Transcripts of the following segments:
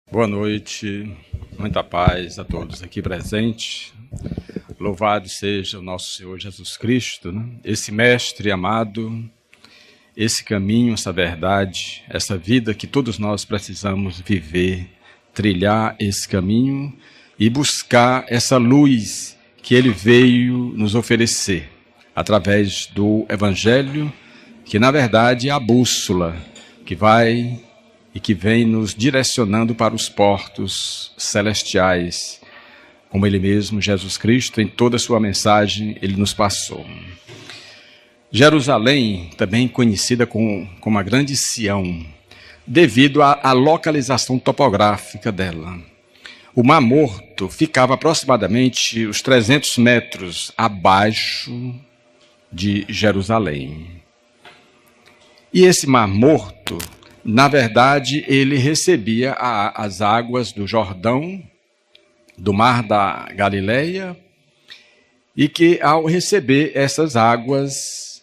Boa noite, muita paz a todos aqui presentes. Louvado seja o nosso Senhor Jesus Cristo, né? Esse mestre amado, esse caminho, essa verdade, essa vida que todos nós precisamos viver, trilhar esse caminho e buscar essa luz que ele veio nos oferecer através do Evangelho, que na verdade é a bússola que vai e que vem nos direcionando para os portos celestiais, como ele mesmo, Jesus Cristo, em toda a sua mensagem, ele nos passou. Jerusalém, também conhecida como a Grande Sião, devido à localização topográfica dela. O Mar Morto ficava aproximadamente uns 300 metros abaixo de Jerusalém. E esse Mar Morto, na verdade, ele recebia as águas do Jordão, do Mar da Galileia, e que ao receber essas águas,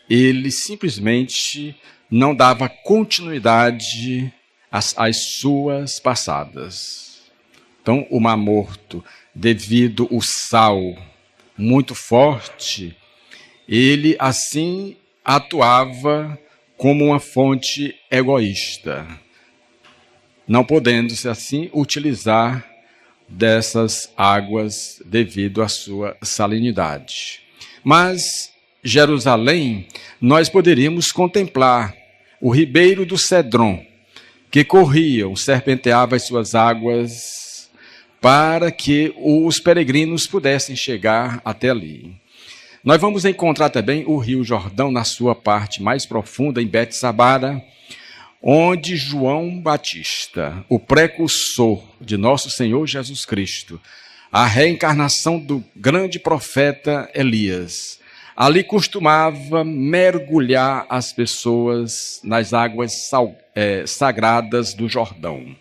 ele simplesmente não dava continuidade às suas passadas. Então, o Mar Morto, devido ao sal muito forte, ele assim atuava como uma fonte egoísta, não podendo-se assim utilizar dessas águas devido à sua salinidade. Mas Jerusalém, nós poderíamos contemplar o ribeiro do Cedron, que corria, serpenteava as suas águas para que os peregrinos pudessem chegar até ali. Nós vamos encontrar também o Rio Jordão na sua parte mais profunda, em Betsabara, onde João Batista, o precursor de nosso Senhor Jesus Cristo, a reencarnação do grande profeta Elias, ali costumava mergulhar as pessoas nas águas sagradas do Jordão.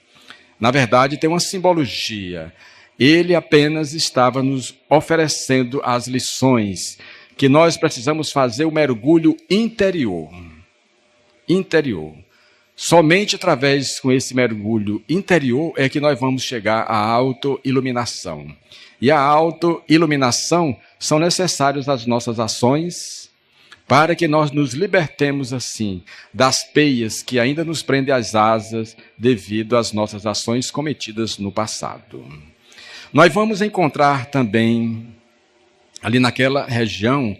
Na verdade, tem uma simbologia. Ele apenas estava nos oferecendo as lições que nós precisamos fazer o mergulho interior. Somente através com esse mergulho interior é que nós vamos chegar à autoiluminação. E a autoiluminação são necessárias as nossas ações para que nós nos libertemos assim das peias que ainda nos prendem as asas devido às nossas ações cometidas no passado. Nós vamos encontrar também, ali naquela região,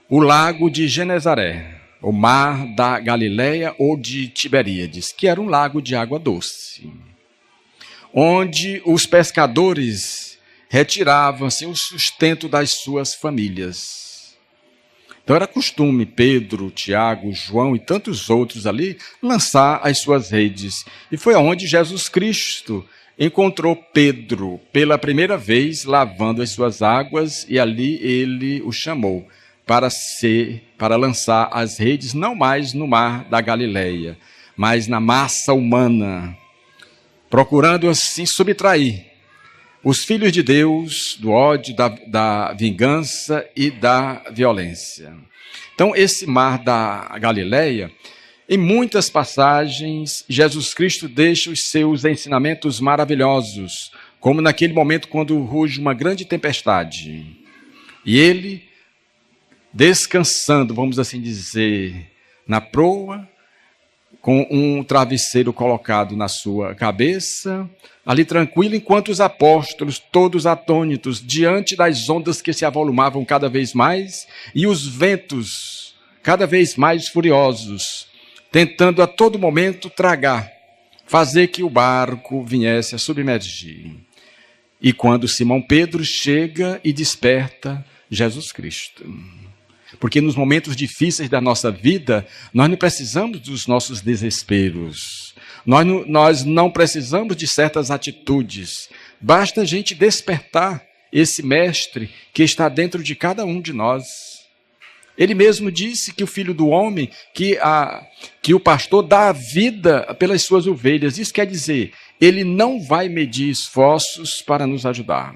o lago de Genezaré, o mar da Galileia ou de Tiberíades, que era um lago de água doce, onde os pescadores retiravam assim, o sustento das suas famílias. Então era costume Pedro, Tiago, João e tantos outros ali lançar as suas redes. E foi aonde Jesus Cristo encontrou Pedro pela primeira vez lavando as suas águas, e ali ele o chamou para lançar as redes não mais no mar da Galileia, mas na massa humana, procurando assim subtrair os filhos de Deus do ódio, da vingança e da violência. Então esse mar da Galileia, em muitas passagens, Jesus Cristo deixa os seus ensinamentos maravilhosos, como naquele momento quando ruge uma grande tempestade. E ele, descansando, vamos assim dizer, na proa, com um travesseiro colocado na sua cabeça, ali tranquilo, enquanto os apóstolos, todos atônitos, diante das ondas que se avolumavam cada vez mais, e os ventos cada vez mais furiosos, tentando a todo momento tragar, fazer que o barco viesse a submergir. E quando Simão Pedro chega e desperta Jesus Cristo. Porque nos momentos difíceis da nossa vida, nós não precisamos dos nossos desesperos. Nós não precisamos de certas atitudes. Basta a gente despertar esse mestre que está dentro de cada um de nós. Ele mesmo disse que o Filho do Homem, que o pastor dá a vida pelas suas ovelhas. Isso quer dizer, ele não vai medir esforços para nos ajudar,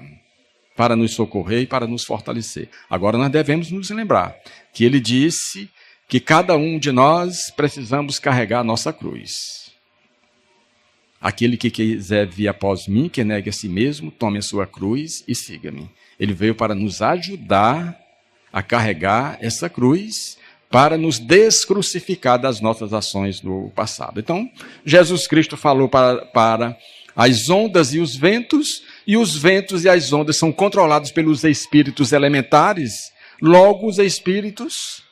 para nos socorrer e para nos fortalecer. Agora nós devemos nos lembrar que ele disse que cada um de nós precisamos carregar a nossa cruz. aquele que quiser vir após mim, que negue a si mesmo, tome a sua cruz e siga-me. Ele veio para nos ajudar a carregar essa cruz, para nos descrucificar das nossas ações do passado. Então, Jesus Cristo falou para as ondas e os ventos e as ondas são controlados pelos espíritos elementares. Logo, os espíritos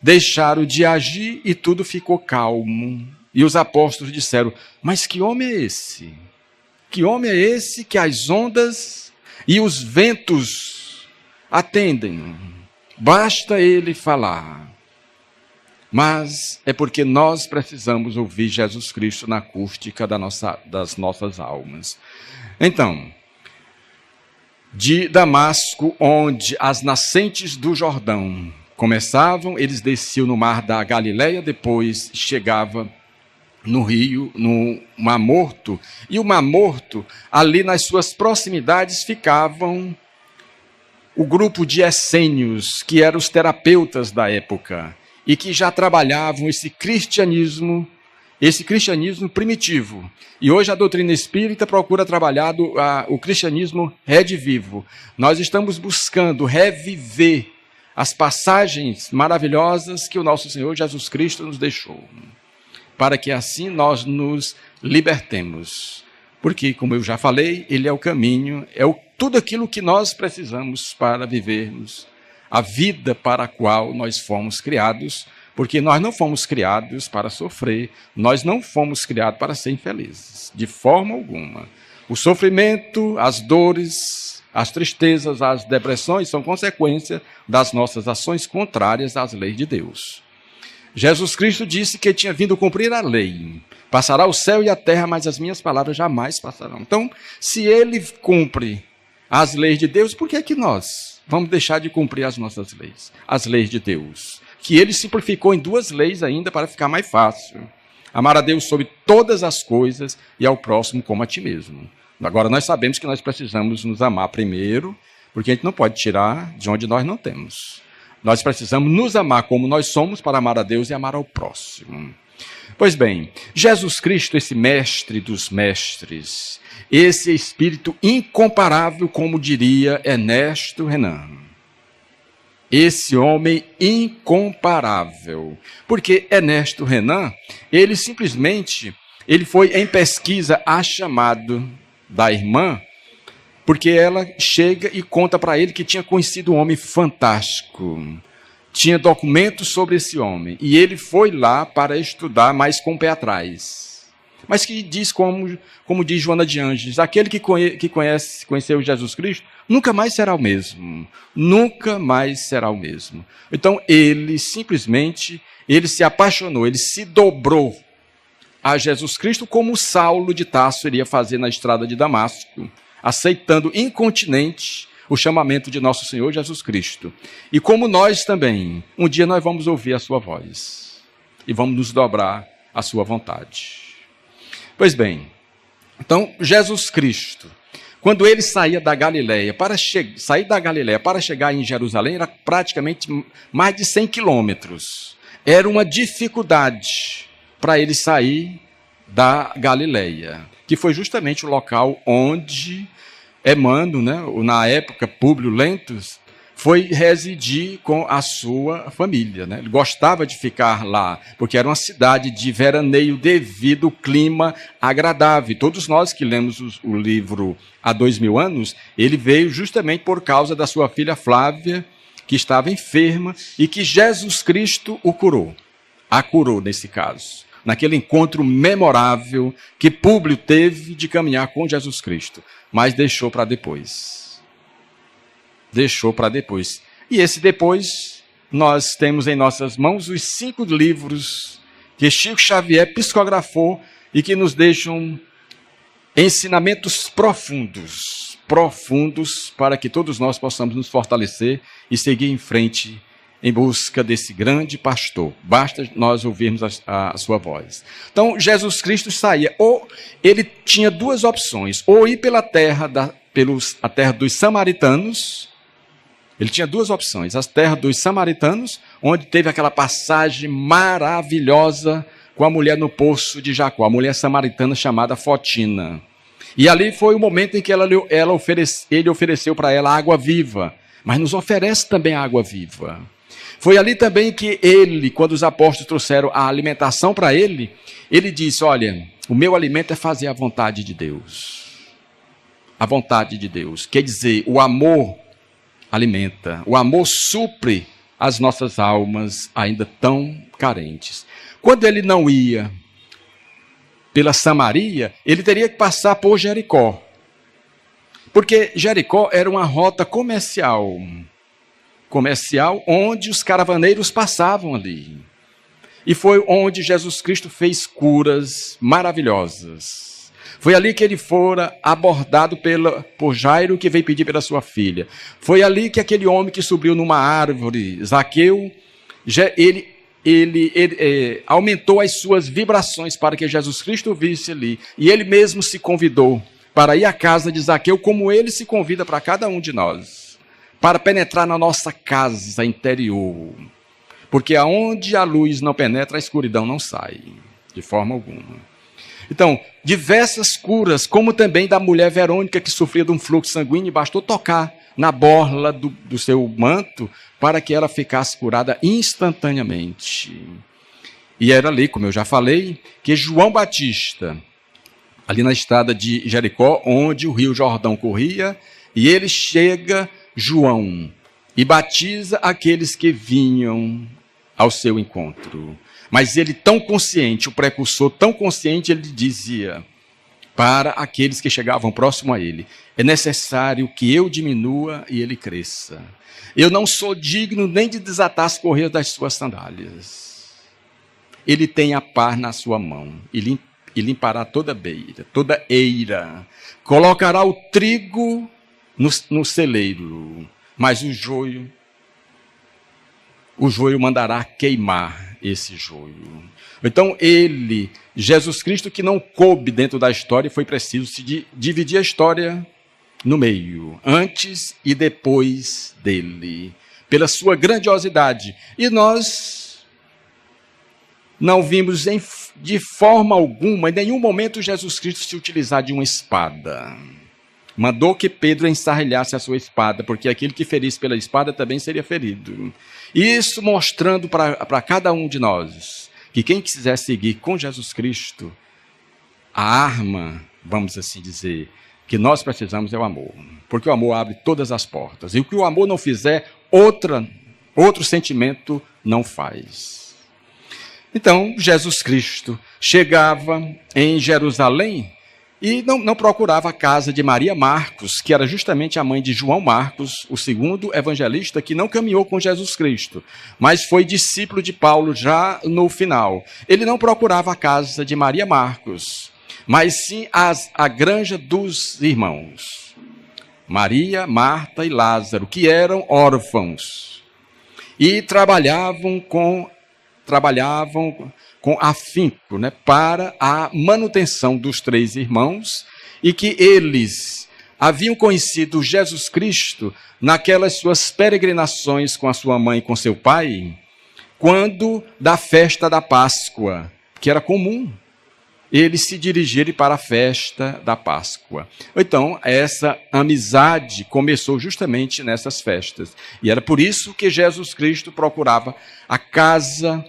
deixaram de agir e tudo ficou calmo. E os apóstolos disseram: mas que homem é esse? Que homem é esse que as ondas e os ventos atendem? Basta ele falar. Mas é porque nós precisamos ouvir Jesus Cristo na acústica das nossas almas. Então, de Damasco, onde as nascentes do Jordão começavam, eles desciam no mar da Galileia, depois chegava no rio, no Mar Morto, e o Mar Morto, ali nas suas proximidades, ficavam o grupo de essênios, que eram os terapeutas da época, e que já trabalhavam esse cristianismo primitivo. E hoje a doutrina espírita procura trabalhar o cristianismo redivivo. Nós estamos buscando reviver as passagens maravilhosas que o nosso Senhor Jesus Cristo nos deixou, para que assim nós nos libertemos. Porque, como eu já falei, Ele é o caminho, tudo aquilo que nós precisamos para vivermos a vida para a qual nós fomos criados, porque nós não fomos criados para sofrer, nós não fomos criados para ser infelizes, de forma alguma. O sofrimento, as dores, as tristezas, as depressões são consequência das nossas ações contrárias às leis de Deus. Jesus Cristo disse que tinha vindo cumprir a lei. Passará o céu e a terra, mas as minhas palavras jamais passarão. Então, se ele cumpre as leis de Deus, por que é que nós vamos deixar de cumprir as nossas leis? As leis de Deus, que ele simplificou em 2 leis ainda para ficar mais fácil. Amar a Deus sobre todas as coisas e ao próximo como a ti mesmo. Agora, nós sabemos que nós precisamos nos amar primeiro, porque a gente não pode tirar de onde nós não temos. Nós precisamos nos amar como nós somos para amar a Deus e amar ao próximo. Pois bem, Jesus Cristo, esse mestre dos mestres, esse espírito incomparável, como diria Ernesto Renan. Esse homem incomparável. Porque Ernesto Renan, ele foi em pesquisa a chamado da irmã, porque ela chega e conta para ele que tinha conhecido um homem fantástico. Tinha documentos sobre esse homem. E ele foi lá para estudar, mas com o pé atrás. Mas que diz, como diz Joana de Ângeles, aquele que conheceu Jesus Cristo, nunca mais será o mesmo. Nunca mais será o mesmo. Então, ele simplesmente se apaixonou, ele se dobrou a Jesus Cristo, como Saulo de Tarso iria fazer na estrada de Damasco, aceitando incontinente o chamamento de nosso Senhor Jesus Cristo. E como nós também, um dia nós vamos ouvir a sua voz e vamos nos dobrar à sua vontade. Pois bem, então Jesus Cristo, quando ele saía da Galileia, para chegar em Jerusalém, era praticamente mais de 100 quilômetros. Era uma dificuldade para ele sair da Galileia, que foi justamente o local onde Emmanuel, na época Públio Lentulus, foi residir com a sua família. Ele gostava de ficar lá, porque era uma cidade de veraneio devido ao clima agradável. Todos nós que lemos o livro há 2000 anos, ele veio justamente por causa da sua filha Flávia, que estava enferma, e que Jesus Cristo a curou nesse caso. Naquele encontro memorável que Públio teve de caminhar com Jesus Cristo, mas deixou para depois. E esse depois, nós temos em nossas mãos os 5 livros que Chico Xavier psicografou e que nos deixam ensinamentos profundos para que todos nós possamos nos fortalecer e seguir em frente em busca desse grande pastor. Basta nós ouvirmos a sua voz. Então, Jesus Cristo saía, ou ele tinha 2 opções, ou ir pela terra, a terra dos samaritanos. Ele tinha 2 opções, as terras dos samaritanos, onde teve aquela passagem maravilhosa com a mulher no poço de Jacó, a mulher samaritana chamada Fotina. E ali foi o momento em que ele ofereceu para ela água viva, mas nos oferece também água viva. Foi ali também que ele, quando os apóstolos trouxeram a alimentação para ele, ele disse: olha, o meu alimento é fazer a vontade de Deus. A vontade de Deus. Quer dizer, o amor alimenta, o amor supre as nossas almas ainda tão carentes. Quando ele não ia pela Samaria, ele teria que passar por Jericó. Porque Jericó era uma rota comercial onde os caravaneiros passavam ali. E foi onde Jesus Cristo fez curas maravilhosas. Foi ali que ele fora abordado por Jairo, que veio pedir pela sua filha. Foi ali que aquele homem que subiu numa árvore, Zaqueu, ele aumentou as suas vibrações para que Jesus Cristo visse ali. E ele mesmo se convidou para ir à casa de Zaqueu, como ele se convida para cada um de nós, para penetrar na nossa casa interior. Porque aonde a luz não penetra, a escuridão não sai, de forma alguma. Então, diversas curas, como também da mulher Verônica, que sofria de um fluxo sanguíneo, bastou tocar na borla do seu manto para que ela ficasse curada instantaneamente. E era ali, como eu já falei, que João Batista, ali na estrada de Jericó, onde o rio Jordão corria, e ele chega, João, e batiza aqueles que vinham ao seu encontro. Mas ele tão consciente, o precursor tão consciente, ele dizia para aqueles que chegavam próximo a ele: é necessário que eu diminua e ele cresça. Eu não sou digno nem de desatar as correias das suas sandálias. Ele tem a pá na sua mão e limpará toda beira, toda eira. Colocará o trigo no celeiro, mas o joio mandará queimar esse joio. Então Jesus Cristo, que não coube dentro da história, foi preciso se dividir a história no meio, antes e depois dele, pela sua grandiosidade. E nós não vimos de forma alguma, em nenhum momento, Jesus Cristo se utilizar de uma espada. Mandou que Pedro ensarrilhasse a sua espada, porque aquele que ferisse pela espada também seria ferido. Isso mostrando para cada um de nós que quem quiser seguir com Jesus Cristo, a arma, vamos assim dizer, que nós precisamos é o amor. Porque o amor abre todas as portas. E o que o amor não fizer, outro sentimento não faz. Então, Jesus Cristo chegava em Jerusalém e não procurava a casa de Maria Marcos, que era justamente a mãe de João Marcos, o segundo evangelista que não caminhou com Jesus Cristo, mas foi discípulo de Paulo já no final. Ele não procurava a casa de Maria Marcos, mas sim a granja dos irmãos, Maria, Marta e Lázaro, que eram órfãos e trabalhavam com afinco, para a manutenção dos três irmãos, e que eles haviam conhecido Jesus Cristo naquelas suas peregrinações com a sua mãe e com seu pai, quando da festa da Páscoa, que era comum eles se dirigirem para a festa da Páscoa. Então, essa amizade começou justamente nessas festas, e era por isso que Jesus Cristo procurava a casa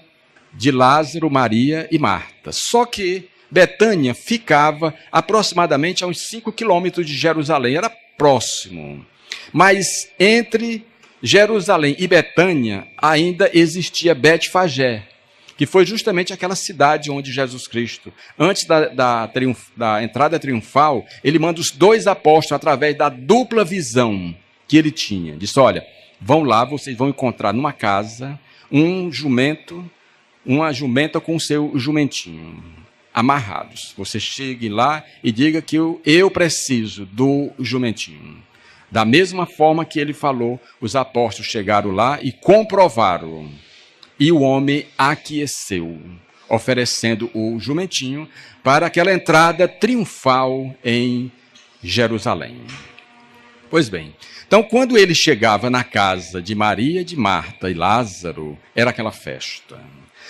de Lázaro, Maria e Marta. Só que Betânia ficava aproximadamente a uns 5 quilômetros de Jerusalém, era próximo. Mas entre Jerusalém e Betânia ainda existia Betfagé, que foi justamente aquela cidade onde Jesus Cristo, antes da entrada triunfal, ele manda os 2 apóstolos através da dupla visão que ele tinha. Disse: olha, vão lá, vocês vão encontrar numa casa uma jumenta com o seu jumentinho, amarrados. Você chegue lá e diga que eu preciso do jumentinho. Da mesma forma que ele falou, os apóstolos chegaram lá e comprovaram. E o homem aqueceu, oferecendo o jumentinho para aquela entrada triunfal em Jerusalém. Pois bem, então quando ele chegava na casa de Maria, de Marta e Lázaro, era aquela festa.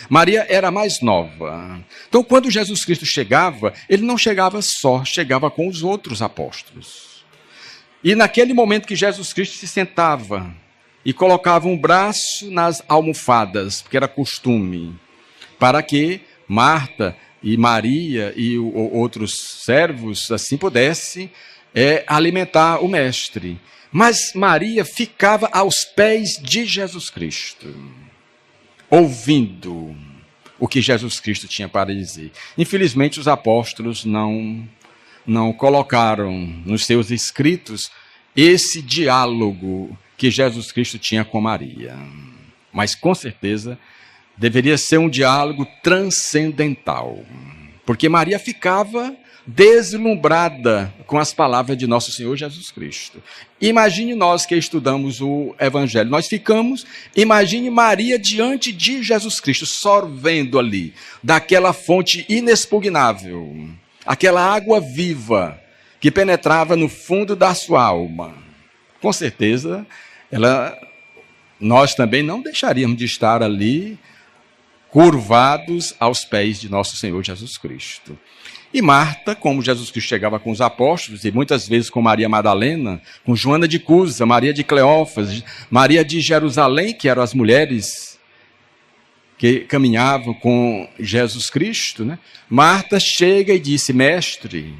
Maria era mais nova. Então, quando Jesus Cristo chegava, ele não chegava só, chegava com os outros apóstolos. E naquele momento que Jesus Cristo se sentava e colocava um braço nas almofadas, porque era costume, para que Marta e Maria e outros servos assim pudessem alimentar o mestre. Mas Maria ficava aos pés de Jesus Cristo, ouvindo o que Jesus Cristo tinha para dizer. Infelizmente, os apóstolos não colocaram nos seus escritos esse diálogo que Jesus Cristo tinha com Maria. Mas, com certeza, deveria ser um diálogo transcendental, porque Maria ficava deslumbrada com as palavras de nosso Senhor Jesus Cristo. Imagine nós que estudamos o Evangelho, imagine Maria diante de Jesus Cristo, sorvendo ali, daquela fonte inexpugnável, aquela água viva, que penetrava no fundo da sua alma. Com certeza, nós também não deixaríamos de estar ali, curvados aos pés de nosso Senhor Jesus Cristo. E Marta, como Jesus Cristo chegava com os apóstolos, e muitas vezes com Maria Madalena, com Joana de Cusa, Maria de Cleófas, Maria de Jerusalém, que eram as mulheres que caminhavam com Jesus Cristo, né? Marta chega e disse: mestre,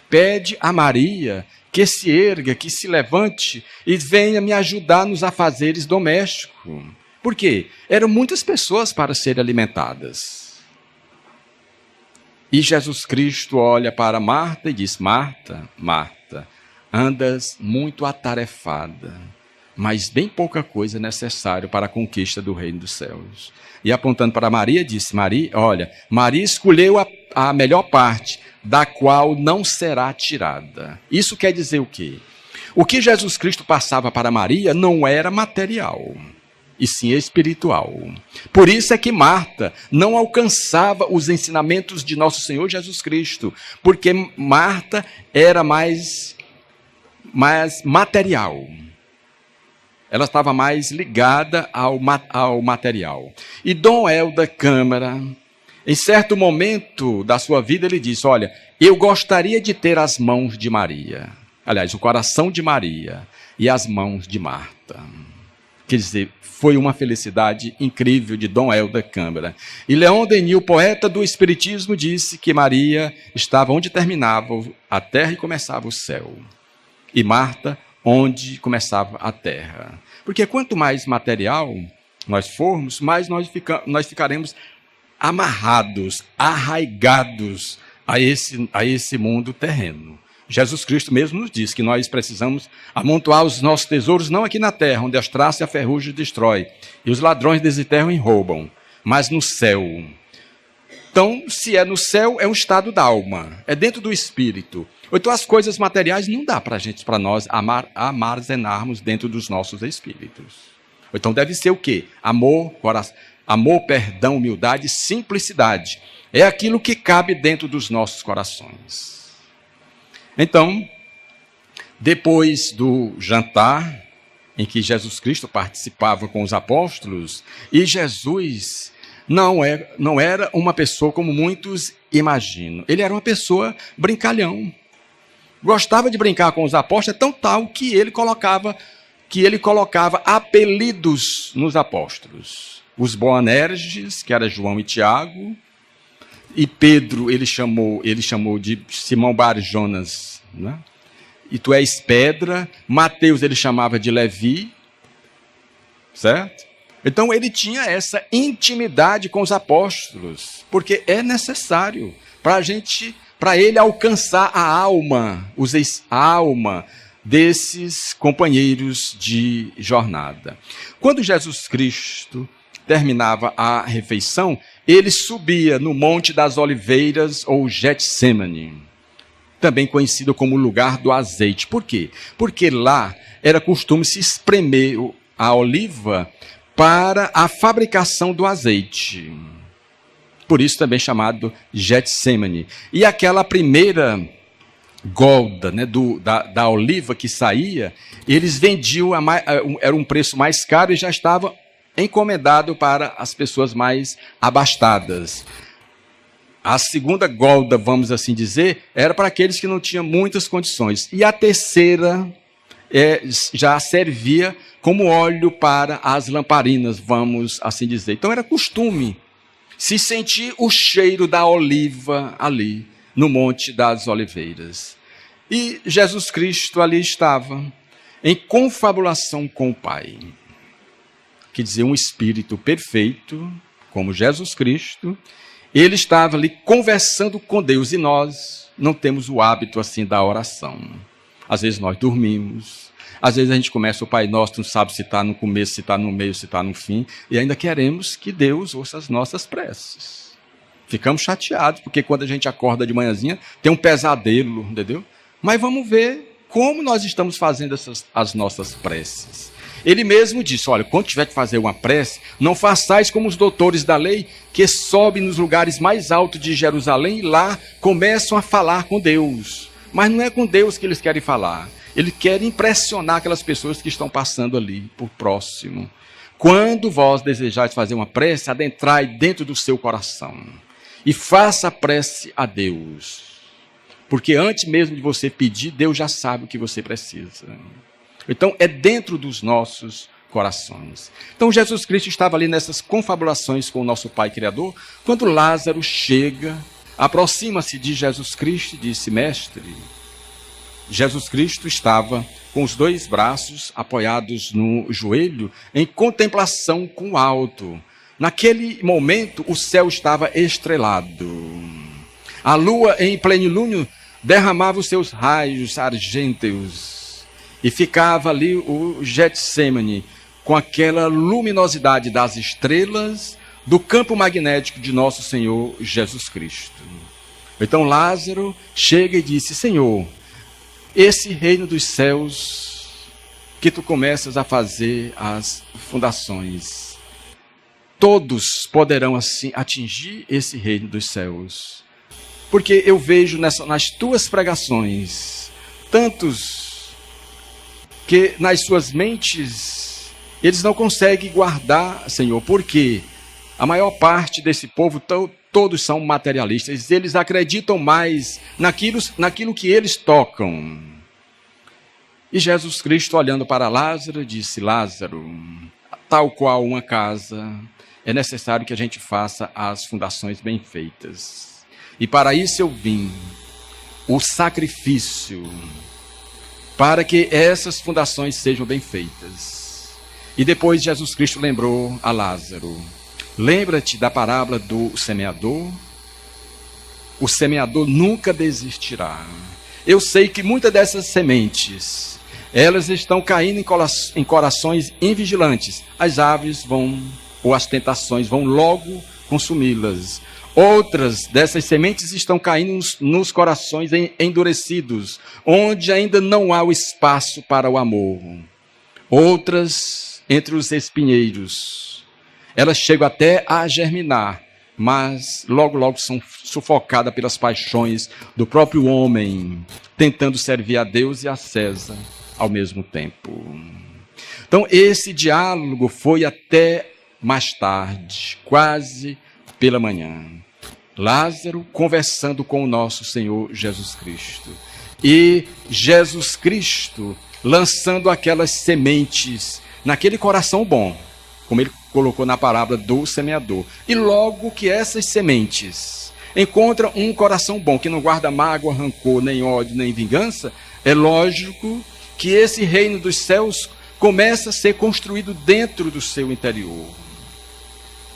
pede a Maria que se erga, que se levante e venha me ajudar nos afazeres domésticos. Por quê? Eram muitas pessoas para serem alimentadas. E Jesus Cristo olha para Marta e diz: Marta, Marta, andas muito atarefada, mas bem pouca coisa é necessário para a conquista do reino dos céus. E apontando para Maria, disse: Maria, olha, Maria escolheu a melhor parte, da qual não será tirada. Isso quer dizer o quê? O que Jesus Cristo passava para Maria não era material, e sim espiritual. Por isso é que Marta não alcançava os ensinamentos de nosso Senhor Jesus Cristo, porque Marta era mais material. Ela estava mais ligada ao material. E Dom Helder Câmara, em certo momento da sua vida, ele disse: olha, eu gostaria de ter as mãos de Maria. Aliás, o coração de Maria e as mãos de Marta. Quer dizer, foi uma felicidade incrível de Dom Helder Câmara. E Leon Denis, o poeta do Espiritismo, disse que Maria estava onde terminava a terra e começava o céu. E Marta, onde começava a terra. Porque quanto mais material nós formos, mais nós ficaremos amarrados, arraigados a esse mundo terreno. Jesus Cristo mesmo nos diz que nós precisamos amontoar os nossos tesouros não aqui na terra, onde as traças e a ferrugem destrói, e os ladrões desenterram e roubam, mas no céu. Então, se é no céu, é um estado da alma, é dentro do espírito. Então, as coisas materiais não dá para nós armazenarmos dentro dos nossos espíritos. Então, deve ser o quê? Amor, perdão, humildade, simplicidade. É aquilo que cabe dentro dos nossos corações. Então, depois do jantar, em que Jesus Cristo participava com os apóstolos, e Jesus não era uma pessoa como muitos imaginam. Ele era uma pessoa brincalhão. Gostava de brincar com os apóstolos, é tão tal que ele colocava apelidos nos apóstolos. Os Boanerges, que era João e Tiago, e Pedro ele chamou de Simão Barjonas, né? E tu és pedra. Mateus ele chamava de Levi, certo? Então ele tinha essa intimidade com os apóstolos, porque é necessário para ele alcançar a alma desses companheiros de jornada. Quando Jesus Cristo terminava a refeição, ele subia no Monte das Oliveiras, ou Getsemane, também conhecido como lugar do azeite. Por quê? Porque lá era costume se espremer a oliva para a fabricação do azeite. Por isso também chamado Getsemane. E aquela primeira golda, né, da oliva que saía, eles vendiam, era um preço mais caro e já estava encomendado para as pessoas mais abastadas. A segunda golda, vamos assim dizer, era para aqueles que não tinham muitas condições. E a terceira já servia como óleo para as lamparinas, vamos assim dizer. Então era costume se sentir o cheiro da oliva ali, no Monte das Oliveiras. E Jesus Cristo ali estava, em confabulação com o Pai. Quer dizer, um espírito perfeito, como Jesus Cristo, ele estava ali conversando com Deus, e nós não temos o hábito assim da oração. Às vezes nós dormimos, às vezes a gente começa o Pai Nosso, não sabe se está no começo, se está no meio, se está no fim, e ainda queremos que Deus ouça as nossas preces. Ficamos chateados, porque quando a gente acorda de manhãzinha, tem um pesadelo, entendeu? Mas vamos ver como nós estamos fazendo as nossas preces. Ele mesmo disse, olha, quando tiver que fazer uma prece, não façais como os doutores da lei, que sobem nos lugares mais altos de Jerusalém e lá começam a falar com Deus. Mas não é com Deus que eles querem falar. Eles querem impressionar aquelas pessoas que estão passando ali por próximo. Quando vós desejais fazer uma prece, adentrai dentro do seu coração e faça a prece a Deus. Porque antes mesmo de você pedir, Deus já sabe o que você precisa. Então, é dentro dos nossos corações. Então, Jesus Cristo estava ali nessas confabulações com o nosso Pai Criador, quando Lázaro chega, aproxima-se de Jesus Cristo e disse, mestre, Jesus Cristo estava com os dois braços apoiados no joelho, em contemplação com o alto. Naquele momento, o céu estava estrelado. A lua, em plenilúnio, derramava os seus raios argênteos. E ficava ali o Getsêmani, com aquela luminosidade das estrelas do campo magnético de nosso Senhor Jesus Cristo. Então Lázaro chega e disse, Senhor, esse reino dos céus que tu começas a fazer as fundações, todos poderão assim atingir esse reino dos céus. Porque eu vejo nas tuas pregações, tantos que nas suas mentes eles não conseguem guardar, Senhor, porque a maior parte desse povo, todos são materialistas, eles acreditam mais naquilo que eles tocam. E Jesus Cristo, olhando para Lázaro, disse, Lázaro, tal qual uma casa, é necessário que a gente faça as fundações bem feitas. E para isso eu vim, o sacrifício, para que essas fundações sejam bem feitas. E depois Jesus Cristo lembrou a Lázaro, lembra-te da parábola do semeador? O semeador nunca desistirá. Eu sei que muitas dessas sementes, elas estão caindo em corações invigilantes. As aves ou as tentações vão logo consumi-las. Outras dessas sementes estão caindo nos corações endurecidos, onde ainda não há o espaço para o amor. Outras entre os espinheiros. Elas chegam até a germinar, mas logo são sufocadas pelas paixões do próprio homem, tentando servir a Deus e a César ao mesmo tempo. Então, esse diálogo foi até mais tarde, quase pela manhã. Lázaro conversando com o nosso Senhor Jesus Cristo. E Jesus Cristo lançando aquelas sementes naquele coração bom, como ele colocou na parábola do semeador. E logo que essas sementes encontram um coração bom, que não guarda mágoa, rancor, nem ódio, nem vingança, é lógico que esse reino dos céus começa a ser construído dentro do seu interior.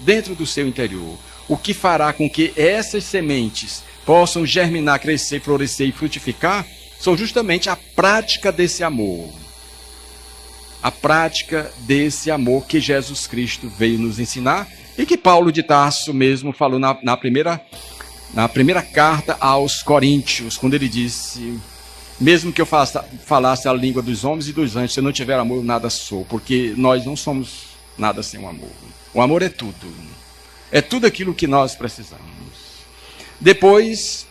Dentro do seu interior. O que fará com que essas sementes possam germinar, crescer, florescer e frutificar são justamente a prática desse amor. A prática desse amor que Jesus Cristo veio nos ensinar e que Paulo de Tarso mesmo falou na primeira carta aos Coríntios, quando ele disse, mesmo que eu falasse a língua dos homens e dos anjos, se eu não tiver amor, nada sou, porque nós não somos nada sem o amor. O amor é tudo. É tudo aquilo que nós precisamos. Depois,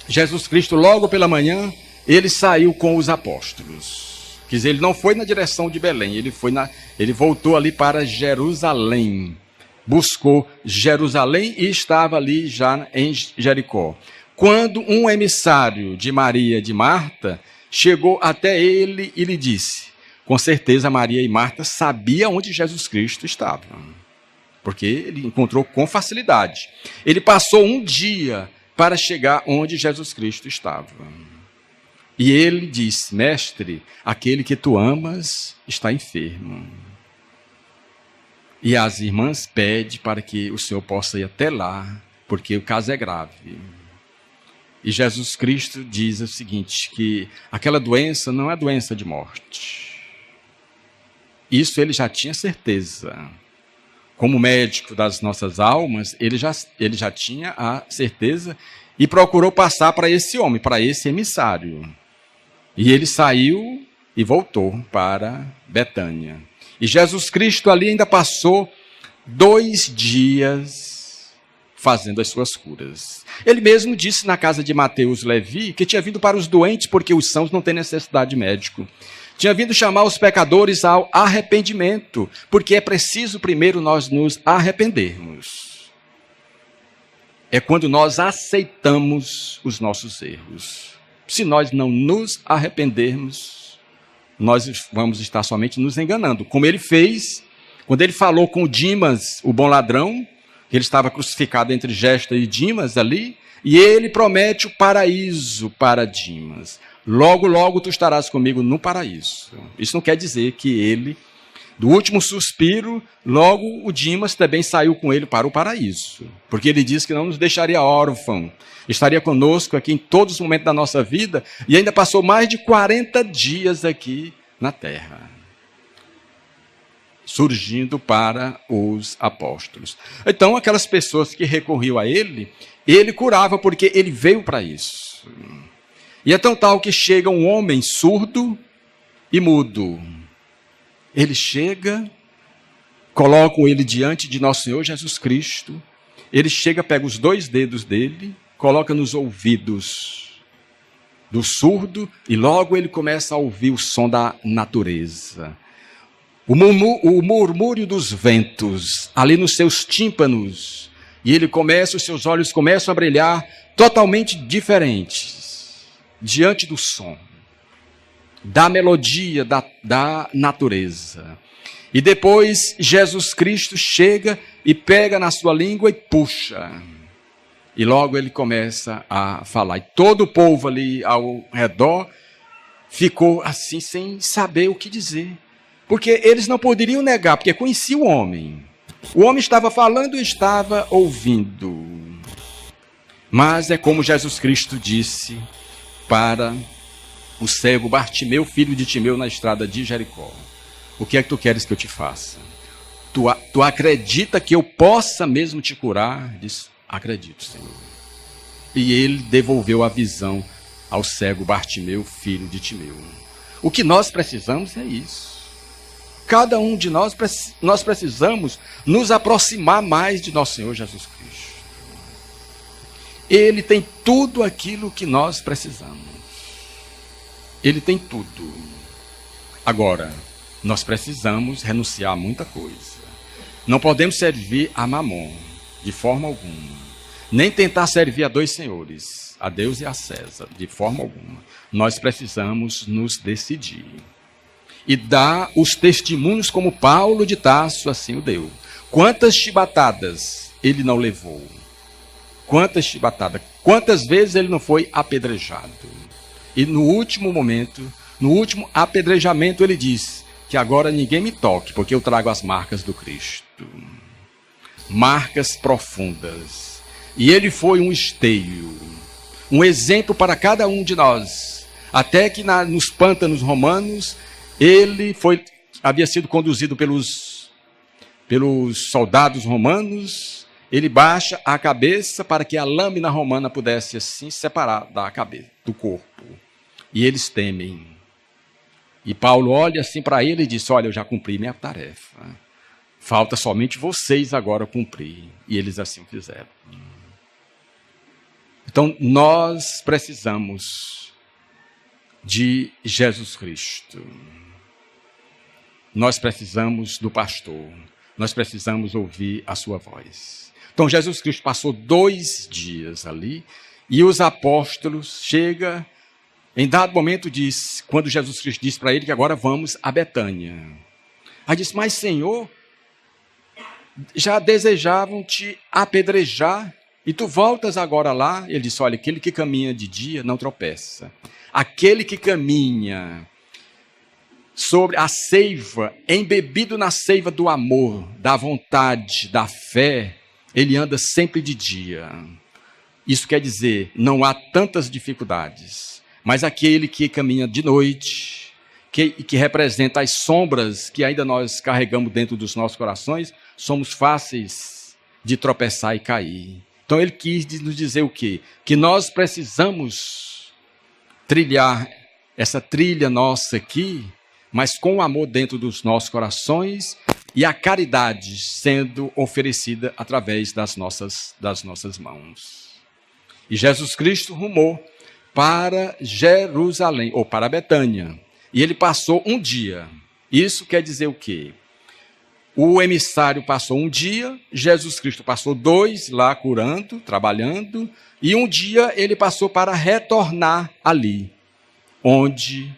Jesus Cristo, logo pela manhã, ele saiu com os apóstolos. Quer dizer, ele não foi na direção de Belém, ele voltou ali para Jerusalém. Buscou Jerusalém e estava ali já em Jericó. Quando um emissário de Maria e de Marta chegou até ele e lhe disse, com certeza Maria e Marta sabiam onde Jesus Cristo estava, porque ele encontrou com facilidade. Ele passou um dia para chegar onde Jesus Cristo estava. E ele disse, mestre, aquele que tu amas está enfermo. E as irmãs pedem para que o Senhor possa ir até lá, porque o caso é grave. E Jesus Cristo diz o seguinte, que aquela doença não é doença de morte. Isso ele já tinha certeza. Como médico das nossas almas, ele já tinha a certeza e procurou passar para esse homem, para esse emissário. E ele saiu e voltou para Betânia. E Jesus Cristo ali ainda passou 2 dias fazendo as suas curas. Ele mesmo disse na casa de Mateus Levi que tinha vindo para os doentes porque os sãos não têm necessidade de médico. Tinha vindo chamar os pecadores ao arrependimento, porque é preciso primeiro nós nos arrependermos. É quando nós aceitamos os nossos erros. Se nós não nos arrependermos, nós vamos estar somente nos enganando. Como ele fez, quando ele falou com Dimas, o bom ladrão, que ele estava crucificado entre Gesta e Dimas ali, e ele promete o paraíso para Dimas. Logo, logo tu estarás comigo no paraíso. Isso não quer dizer que ele, do último suspiro, logo o Dimas também saiu com ele para o paraíso. Porque ele disse que não nos deixaria órfão. Estaria conosco aqui em todos os momentos da nossa vida e ainda passou mais de 40 dias aqui na terra, surgindo para os apóstolos. Então, aquelas pessoas que recorriam a ele, ele curava porque ele veio para isso. E é tão tal que chega um homem surdo e mudo. Ele chega, colocam ele diante de nosso Senhor Jesus Cristo, ele chega, pega os 2 dedos dele, coloca nos ouvidos do surdo e logo ele começa a ouvir o som da natureza. O murmúrio dos ventos ali nos seus tímpanos. E os seus olhos começam a brilhar totalmente diferentes diante do som, da melodia, da natureza. E depois Jesus Cristo chega e pega na sua língua e puxa. E logo ele começa a falar. E todo o povo ali ao redor ficou assim, sem saber o que dizer. Porque eles não poderiam negar, porque conheciam o homem. O homem estava falando e estava ouvindo. Mas é como Jesus Cristo disse para o cego Bartimeu, filho de Timeu, na estrada de Jericó. O que é que tu queres que eu te faça? Tu acredita que eu possa mesmo te curar? Diz, acredito, Senhor. E ele devolveu a visão ao cego Bartimeu, filho de Timeu. O que nós precisamos é isso. Cada um de nós precisamos nos aproximar mais de nosso Senhor Jesus Cristo. Ele tem tudo aquilo que nós precisamos. Ele tem tudo. Agora, nós precisamos renunciar a muita coisa. Não podemos servir a Mamon, de forma alguma. Nem tentar servir a 2 senhores, a Deus e a César, de forma alguma. Nós precisamos nos decidir. E dar os testemunhos como Paulo de Tarso assim o deu. Quantas chibatadas ele não levou? Quantas chibatadas? Quantas vezes ele não foi apedrejado? E no último momento, no último apedrejamento, ele diz que agora ninguém me toque, porque eu trago as marcas do Cristo. Marcas profundas. E ele foi um esteio, um exemplo para cada um de nós. Até que nos pântanos romanos, ele havia sido conduzido pelos soldados romanos. Ele baixa a cabeça para que a lâmina romana pudesse assim separar da cabeça, do corpo. E eles temem. E Paulo olha assim para ele e diz, olha, eu já cumpri minha tarefa. Falta somente vocês agora cumprir. E eles assim fizeram. Então, nós precisamos de Jesus Cristo. Nós precisamos do pastor, nós precisamos ouvir a sua voz. Então Jesus Cristo passou 2 dias ali e os apóstolos chegam, em dado momento quando Jesus Cristo disse para ele que agora vamos a Betânia. Aí disse, mas Senhor, já desejavam te apedrejar e tu voltas agora lá? Ele disse, olha, aquele que caminha de dia não tropeça. Aquele que caminha sobre a seiva, embebido na seiva do amor, da vontade, da fé, ele anda sempre de dia. Isso quer dizer, não há tantas dificuldades, mas aquele que caminha de noite, que representa as sombras que ainda nós carregamos dentro dos nossos corações, somos fáceis de tropeçar e cair. Então ele quis nos dizer o quê? Que nós precisamos trilhar essa trilha nossa aqui, mas com o amor dentro dos nossos corações e a caridade sendo oferecida através das nossas mãos. E Jesus Cristo rumou para Jerusalém, ou para Betânia, e ele passou 1 dia. Isso quer dizer o quê? O emissário passou 1 dia, Jesus Cristo passou 2 lá curando, trabalhando, e 1 dia ele passou para retornar ali, onde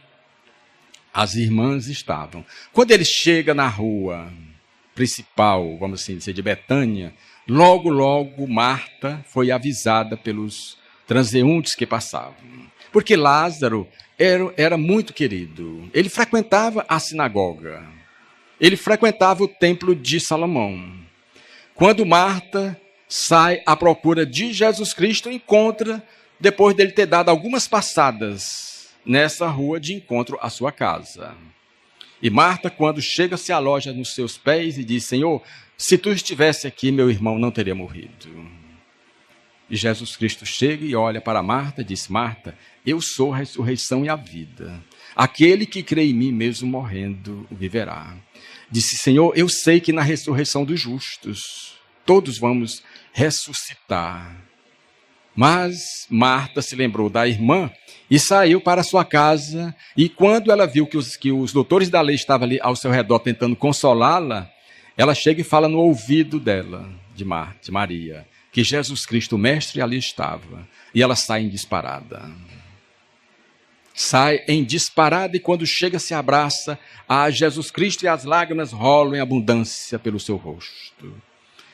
as irmãs estavam. Quando ele chega na rua principal, vamos assim dizer, de Betânia, logo Marta foi avisada pelos transeuntes que passavam. Porque Lázaro era muito querido. Ele frequentava a sinagoga. Ele frequentava o templo de Salomão. Quando Marta sai à procura de Jesus Cristo, encontra, depois dele ter dado algumas passadas nessa rua de encontro à sua casa. E Marta, quando chega, se aloja nos seus pés e diz, Senhor, se tu estivesse aqui, meu irmão não teria morrido. E Jesus Cristo chega e olha para Marta e diz, Marta, eu sou a ressurreição e a vida. Aquele que crê em mim, mesmo morrendo, viverá. Disse, Senhor, eu sei que na ressurreição dos justos, todos vamos ressuscitar. Mas Marta se lembrou da irmã e saiu para sua casa. E quando ela viu que os doutores da lei estavam ali ao seu redor tentando consolá-la, ela chega e fala no ouvido dela, de Maria, que Jesus Cristo, o mestre, ali estava. E ela sai em disparada. Sai em disparada e quando chega se abraça a Jesus Cristo e as lágrimas rolam em abundância pelo seu rosto.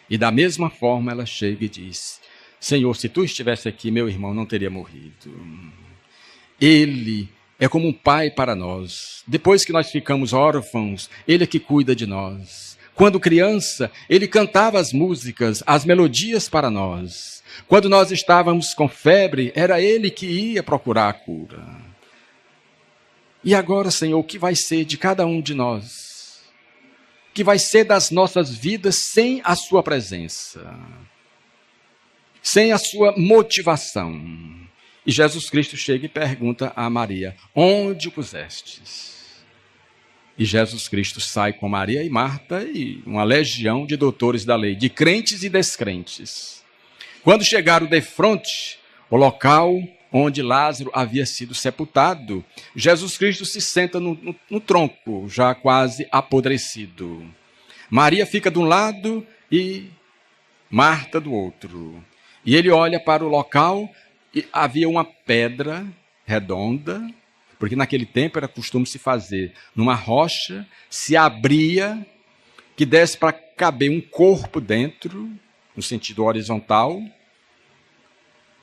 E da mesma forma ela chega e diz, Senhor, se tu estivesse aqui, meu irmão não teria morrido. Ele é como um pai para nós. Depois que nós ficamos órfãos, ele é que cuida de nós. Quando criança, ele cantava as músicas, as melodias para nós. Quando nós estávamos com febre, era ele que ia procurar a cura. E agora, Senhor, o que vai ser de cada um de nós? O que vai ser das nossas vidas sem a sua presença? Sem a sua motivação? E Jesus Cristo chega e pergunta a Maria, onde o pusestes? E Jesus Cristo sai com Maria e Marta e uma legião de doutores da lei, de crentes e descrentes. Quando chegaram defronte, o local onde Lázaro havia sido sepultado, Jesus Cristo se senta no tronco, já quase apodrecido. Maria fica de um lado e Marta do outro. E ele olha para o local e havia uma pedra redonda, porque naquele tempo era costume se fazer numa rocha, se abria, que desse para caber um corpo dentro, no sentido horizontal,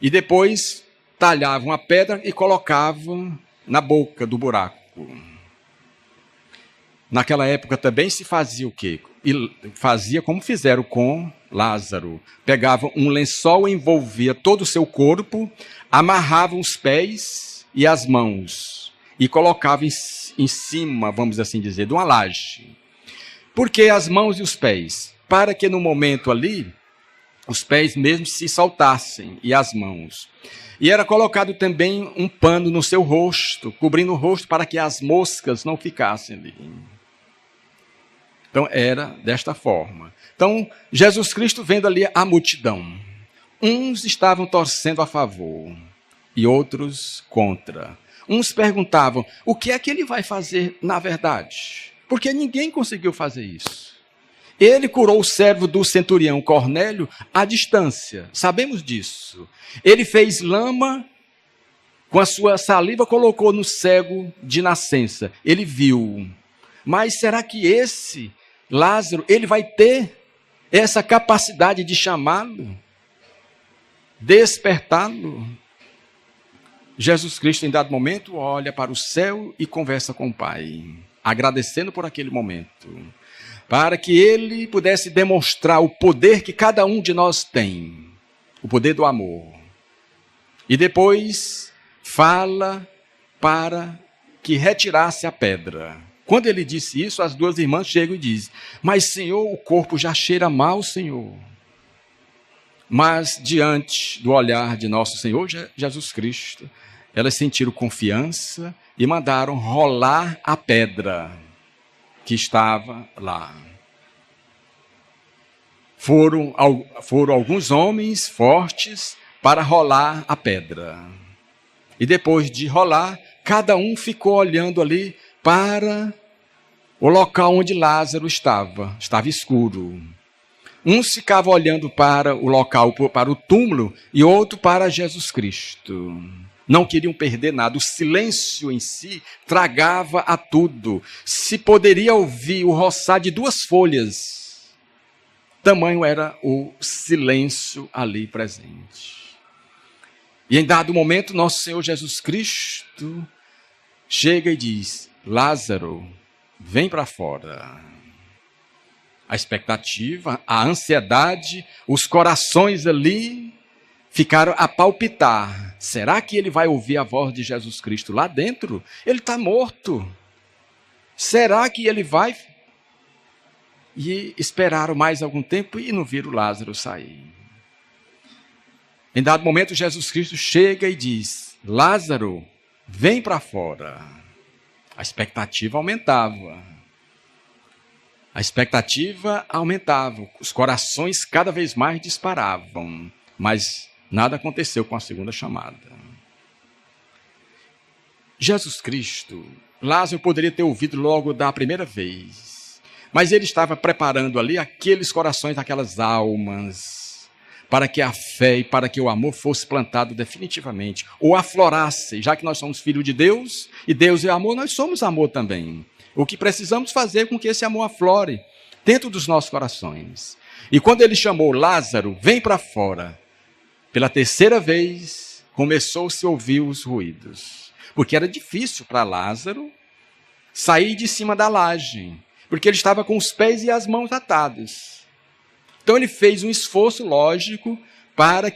e depois talhavam a pedra e colocavam na boca do buraco. Naquela época também se fazia o quê? E fazia como fizeram com Lázaro. Pegavam um lençol, envolvia todo o seu corpo, amarravam os pés e as mãos e colocavam em cima, vamos assim dizer, de uma laje. Por que as mãos e os pés? Para que no momento ali, os pés mesmo se soltassem e as mãos. E era colocado também um pano no seu rosto, cobrindo o rosto para que as moscas não ficassem ali. Então era desta forma. Então Jesus Cristo vendo ali a multidão. Uns estavam torcendo a favor e outros contra. Uns perguntavam, o que é que ele vai fazer na verdade? Porque ninguém conseguiu fazer isso. Ele curou o servo do centurião Cornélio à distância, sabemos disso. Ele fez lama com a sua saliva, colocou no cego de nascença. Ele viu. Mas será que esse Lázaro, ele vai ter essa capacidade de chamá-lo? Despertá-lo? Jesus Cristo, em dado momento, olha para o céu e conversa com o Pai, agradecendo por aquele momento, para que ele pudesse demonstrar o poder que cada um de nós tem, o poder do amor. E depois fala para que retirasse a pedra. Quando ele disse isso, as duas irmãs chegam e dizem, mas Senhor, o corpo já cheira mal, Senhor. Mas diante do olhar de nosso Senhor Jesus Cristo, elas sentiram confiança e mandaram rolar a pedra que estava lá. Foram alguns homens fortes para rolar a pedra. E depois de rolar, cada um ficou olhando ali para o local onde Lázaro estava. Estava escuro. Uns ficavam olhando para o local, para o túmulo, e outro para Jesus Cristo. Não queriam perder nada. O silêncio em si tragava a tudo. Se poderia ouvir o roçar de duas folhas, tamanho era o silêncio ali presente. E em dado momento, nosso Senhor Jesus Cristo chega e diz, Lázaro, vem para fora. A expectativa, a ansiedade, os corações ali ficaram a palpitar. Será que ele vai ouvir a voz de Jesus Cristo lá dentro? Ele está morto. Será que ele vai? E esperaram mais algum tempo e não viram Lázaro sair. Em dado momento, Jesus Cristo chega e diz, Lázaro, vem para fora. A expectativa aumentava. A expectativa aumentava. Os corações cada vez mais disparavam. Mas nada aconteceu com a segunda chamada. Jesus Cristo, Lázaro poderia ter ouvido logo da primeira vez. Mas ele estava preparando ali aqueles corações, aquelas almas, para que a fé e para que o amor fosse plantado definitivamente, ou aflorasse, já que nós somos filhos de Deus, e Deus é amor, nós somos amor também. O que precisamos fazer com que esse amor aflore dentro dos nossos corações. E quando ele chamou Lázaro, vem para fora, pela terceira vez, começou-se a ouvir os ruídos. Porque era difícil para Lázaro sair de cima da laje, porque ele estava com os pés e as mãos atados. Então ele fez um esforço lógico para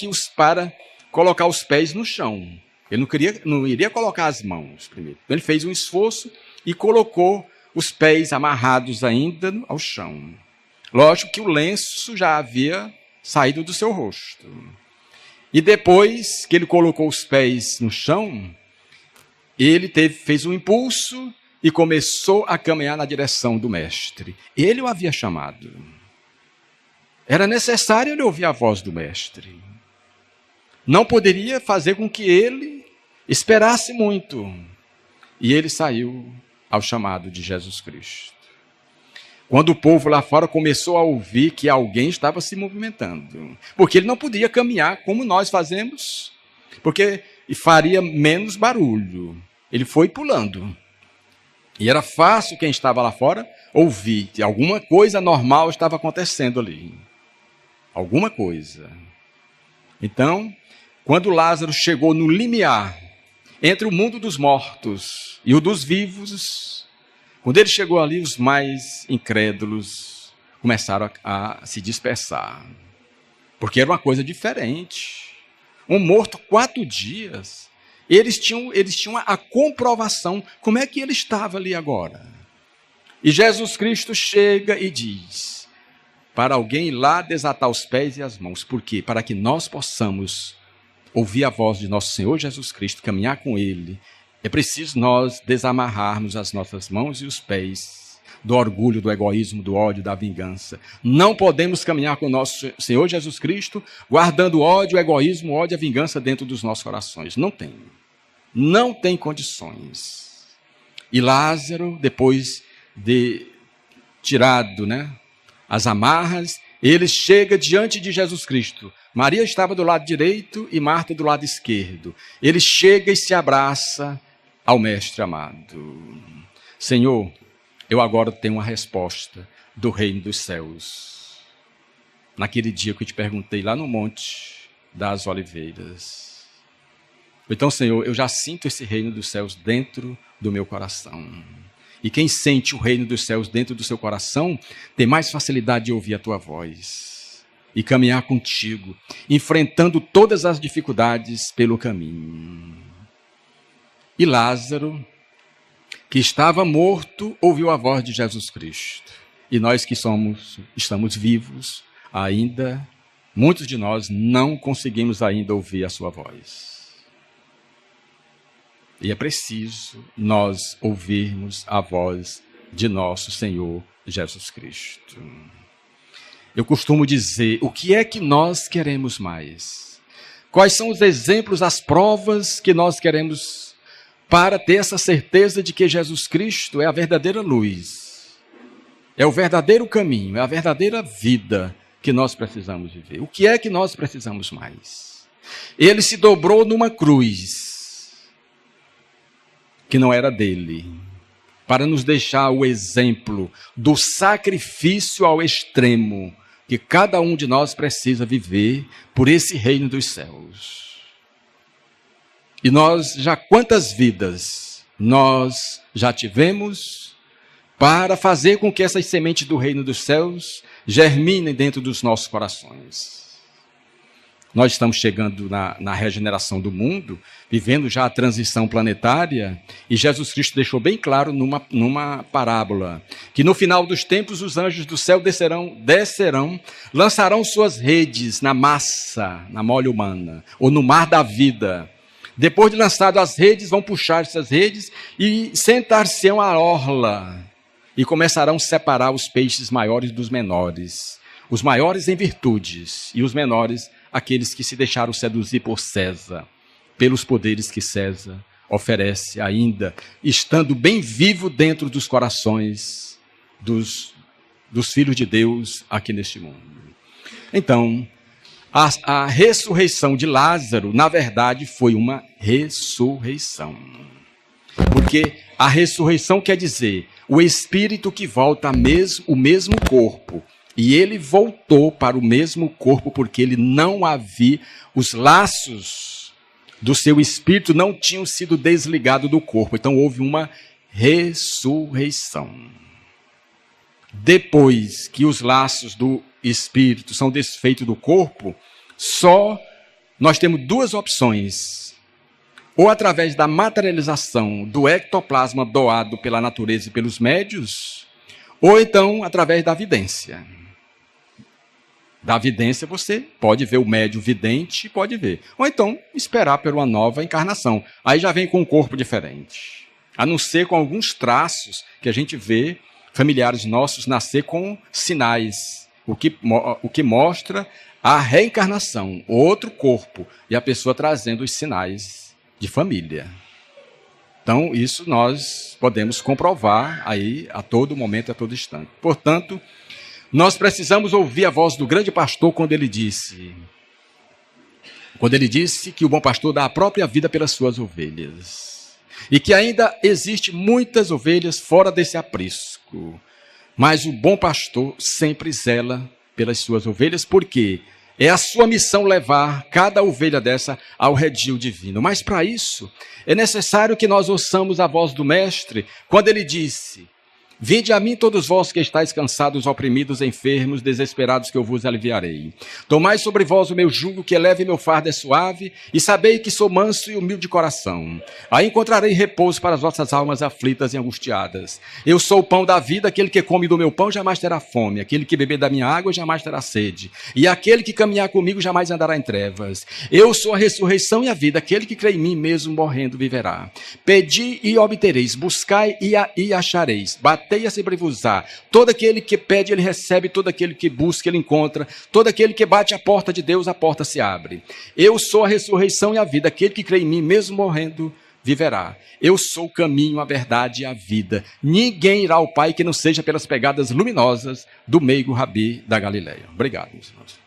colocar os pés no chão. Ele não iria colocar as mãos primeiro. Então ele fez um esforço e colocou os pés amarrados ainda ao chão. Lógico que o lenço já havia saído do seu rosto. E depois que ele colocou os pés no chão, ele fez um impulso e começou a caminhar na direção do mestre. Ele o havia chamado. Era necessário ele ouvir a voz do mestre. Não poderia fazer com que ele esperasse muito. E ele saiu ao chamado de Jesus Cristo. Quando o povo lá fora começou a ouvir que alguém estava se movimentando, porque ele não podia caminhar como nós fazemos, porque faria menos barulho. Ele foi pulando. E era fácil quem estava lá fora ouvir que alguma coisa normal estava acontecendo ali. Alguma coisa. Então, quando Lázaro chegou no limiar entre o mundo dos mortos e o dos vivos, quando ele chegou ali, os mais incrédulos começaram a se dispersar. Porque era uma coisa diferente. Um morto 4 dias. Eles tinham a comprovação. Como é que ele estava ali agora? E Jesus Cristo chega e diz, para alguém ir lá desatar os pés e as mãos. Por quê? Para que nós possamos ouvir a voz de nosso Senhor Jesus Cristo, caminhar com Ele. É preciso nós desamarrarmos as nossas mãos e os pés, do orgulho, do egoísmo, do ódio, da vingança. Não podemos caminhar com o nosso Senhor Jesus Cristo guardando ódio, egoísmo, ódio e a vingança dentro dos nossos corações. Não tem. Não tem condições. E Lázaro, depois de tirado, as amarras, ele chega diante de Jesus Cristo. Maria estava do lado direito e Marta do lado esquerdo. Ele chega e se abraça ao Mestre amado. Senhor, eu agora tenho uma resposta do reino dos céus. Naquele dia que eu te perguntei lá no Monte das Oliveiras. Então, Senhor, eu já sinto esse reino dos céus dentro do meu coração. E quem sente o reino dos céus dentro do seu coração tem mais facilidade de ouvir a tua voz e caminhar contigo, enfrentando todas as dificuldades pelo caminho. E Lázaro, que estava morto, ouviu a voz de Jesus Cristo. E nós que estamos vivos ainda, muitos de nós não conseguimos ainda ouvir a sua voz. E é preciso nós ouvirmos a voz de nosso Senhor Jesus Cristo. Eu costumo dizer, o que é que nós queremos mais? Quais são os exemplos, as provas que nós queremos para ter essa certeza de que Jesus Cristo é a verdadeira luz, é o verdadeiro caminho, é a verdadeira vida que nós precisamos viver? O que é que nós precisamos mais? Ele se dobrou numa cruz que não era dele, para nos deixar o exemplo do sacrifício ao extremo que cada um de nós precisa viver por esse reino dos céus. E nós já quantas vidas nós já tivemos para fazer com que essas sementes do reino dos céus germinem dentro dos nossos corações. Nós estamos chegando na regeneração do mundo, vivendo já a transição planetária, e Jesus Cristo deixou bem claro numa parábola, que no final dos tempos os anjos do céu descerão, lançarão suas redes na massa, na mole humana, ou no mar da vida. Depois de lançado as redes, vão puxar essas redes e sentar-se-ão à orla, e começarão a separar os peixes maiores dos menores, os maiores em virtudes, e os menores aqueles que se deixaram seduzir por César, pelos poderes que César oferece ainda, estando bem vivo dentro dos corações dos filhos de Deus aqui neste mundo. Então, a ressurreição de Lázaro, na verdade, foi uma ressurreição. Porque a ressurreição quer dizer o espírito que volta o mesmo corpo. E ele voltou para o mesmo corpo porque ele não havia, os laços do seu espírito não tinham sido desligados do corpo. Então houve uma ressurreição. Depois que os laços do espírito são desfeitos do corpo, só nós temos duas opções. Ou através da materialização do ectoplasma doado pela natureza e pelos médios, ou então através da vidência. Da vidência você pode ver o médium vidente, pode ver. Ou então esperar por uma nova encarnação. Aí já vem com um corpo diferente. A não ser com alguns traços que a gente vê familiares nossos nascer com sinais. O que mostra a reencarnação, outro corpo. E a pessoa trazendo os sinais de família. Então isso nós podemos comprovar aí a todo momento, a todo instante. Portanto, nós precisamos ouvir a voz do grande pastor quando ele disse que o bom pastor dá a própria vida pelas suas ovelhas. E que ainda existe muitas ovelhas fora desse aprisco. Mas o bom pastor sempre zela pelas suas ovelhas, porque é a sua missão levar cada ovelha dessa ao redil divino. Mas para isso, é necessário que nós ouçamos a voz do Mestre, quando ele disse: vinde a mim todos vós que estáis cansados, oprimidos, enfermos, desesperados, que eu vos aliviarei. Tomai sobre vós o meu jugo, que é leve e meu fardo é suave, e sabei que sou manso e humilde de coração. Aí encontrarei repouso para as vossas almas aflitas e angustiadas. Eu sou o pão da vida, aquele que come do meu pão jamais terá fome, aquele que beber da minha água jamais terá sede, e aquele que caminhar comigo jamais andará em trevas. Eu sou a ressurreição e a vida, aquele que crê em mim mesmo morrendo viverá. Pedi e obtereis, buscai e achareis, batei arretei-se-vos-á. Todo aquele que pede, ele recebe, todo aquele que busca, ele encontra, todo aquele que bate a porta de Deus, a porta se abre. Eu sou a ressurreição e a vida, aquele que crê em mim, mesmo morrendo, viverá. Eu sou o caminho, a verdade e a vida. Ninguém irá ao Pai que não seja pelas pegadas luminosas do meigo Rabi da Galileia. Obrigado, meus irmãos.